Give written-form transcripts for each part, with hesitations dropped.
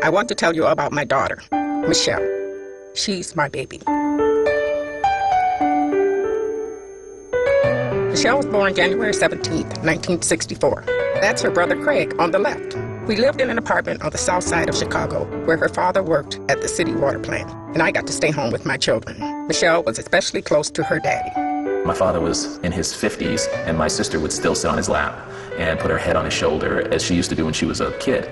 I want to tell you about my daughter, Michelle. She's my baby. Michelle was born January 17th, 1964. That's her brother Craig on the left. We lived in an apartment on the south side of Chicago where her father worked at the city water plant, and I got to stay home with my children. Michelle was especially close to her daddy. My father was in his 50s, and my sister would still sit on his lap and put her head on his shoulder, as she used to do when she was a kid.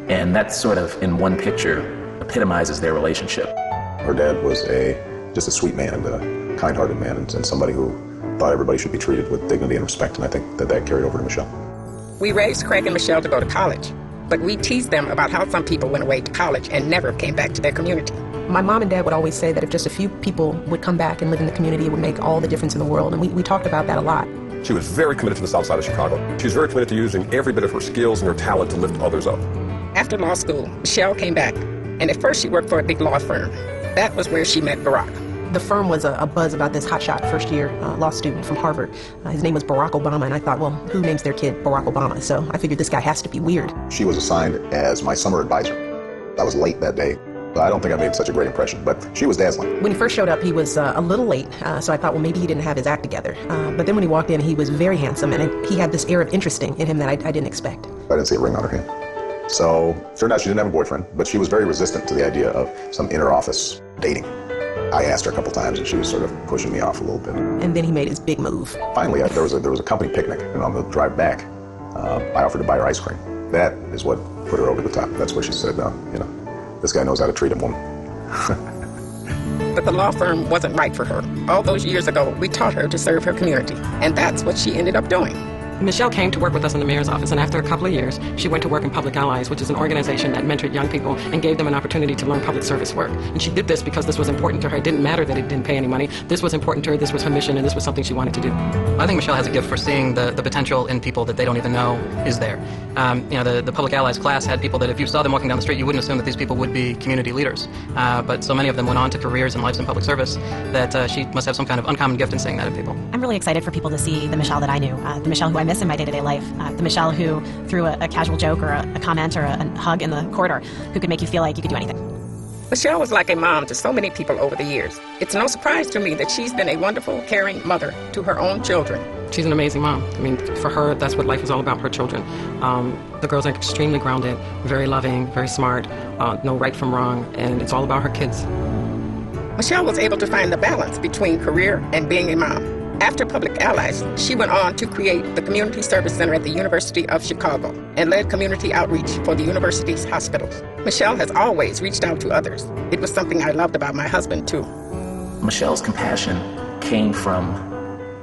And that sort of, in one picture, epitomizes their relationship. Her dad was just a sweet man and a kind-hearted man, and somebody who thought everybody should be treated with dignity and respect, and I think that carried over to Michelle. We raised Craig and Michelle to go to college, but we teased them about how some people went away to college and never came back to their community. My mom and dad would always say that if just a few people would come back and live in the community, it would make all the difference in the world, and we talked about that a lot. She was very committed to the south side of Chicago. She was very committed to using every bit of her skills and her talent to lift others up. After law school, Michelle came back, and at first she worked for a big law firm. That was where she met Barack. The firm was a buzz about this hotshot first-year law student from Harvard. His name was Barack Obama, and I thought, well, who names their kid Barack Obama? So I figured this guy has to be weird. She was assigned as my summer advisor. I was late that day. I don't think I made such a great impression, but she was dazzling. When he first showed up, he was a little late, so I thought, well, maybe he didn't have his act together. But then when he walked in, he was very handsome, and he had this air of interesting in him that I didn't expect. I didn't see a ring on her hand. So, turned out she didn't have a boyfriend, but she was very resistant to the idea of some inter-office dating. I asked her a couple times, and she was sort of pushing me off a little bit. And then he made his big move. Finally, there was a company picnic, and on the drive back, I offered to buy her ice cream. That is what put her over the top. That's where she said, this guy knows how to treat a woman. But the law firm wasn't right for her. All those years ago, we taught her to serve her community, and that's what she ended up doing. Michelle came to work with us in the mayor's office, and after a couple of years, she went to work in Public Allies, which is an organization that mentored young people and gave them an opportunity to learn public service work. And she did this because this was important to her. It didn't matter that it didn't pay any money. This was important to her. This was her mission, and this was something she wanted to do. I think Michelle has a gift for seeing the potential in people that they don't even know is there. The Public Allies class had people that if you saw them walking down the street, you wouldn't assume that these people would be community leaders. But so many of them went on to careers and lives in public service that she must have some kind of uncommon gift in seeing that in people. I'm really excited for people to see the Michelle that I knew, the Michelle who I miss in my day-to-day life. The Michelle who threw a casual joke or a comment or a hug in the corridor, who could make you feel like you could do anything. Michelle was like a mom to so many people over the years. It's no surprise to me that she's been a wonderful, caring mother to her own children. She's an amazing mom. I mean, for her, that's what life is all about, her children. The girls are extremely grounded, very loving, very smart, know right from wrong, and it's all about her kids. Michelle was able to find the balance between career and being a mom. After Public Allies, she went on to create the Community Service Center at the University of Chicago and led community outreach for the university's hospitals. Michelle has always reached out to others. It was something I loved about my husband, too. Michelle's compassion came from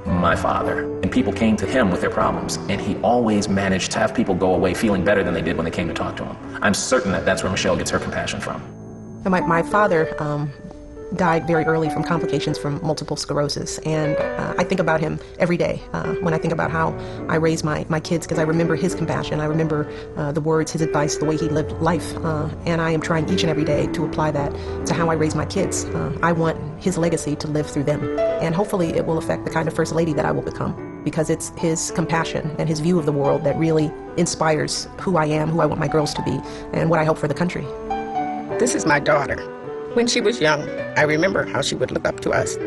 my father, and people came to him with their problems, and he always managed to have people go away feeling better than they did when they came to talk to him. I'm certain that that's where Michelle gets her compassion from. My father died very early from complications from multiple sclerosis, and I think about him every day when I think about how I raised my kids, because I remember his compassion, I remember the words, his advice, the way he lived life, and I am trying each and every day to apply that to how I raise my kids. I want his legacy to live through them, and hopefully it will affect the kind of first lady that I will become, because it's his compassion and his view of the world that really inspires who I am, who I want my girls to be, and what I hope for the country. This is my daughter. When she was young, I remember how she would look up to us.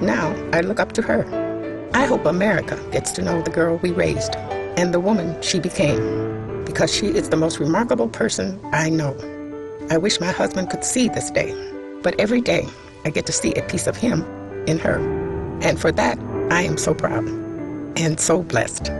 Now, I look up to her. I hope America gets to know the girl we raised and the woman she became, because she is the most remarkable person I know. I wish my husband could see this day, but every day I get to see a piece of him in her. And for that, I am so proud and so blessed.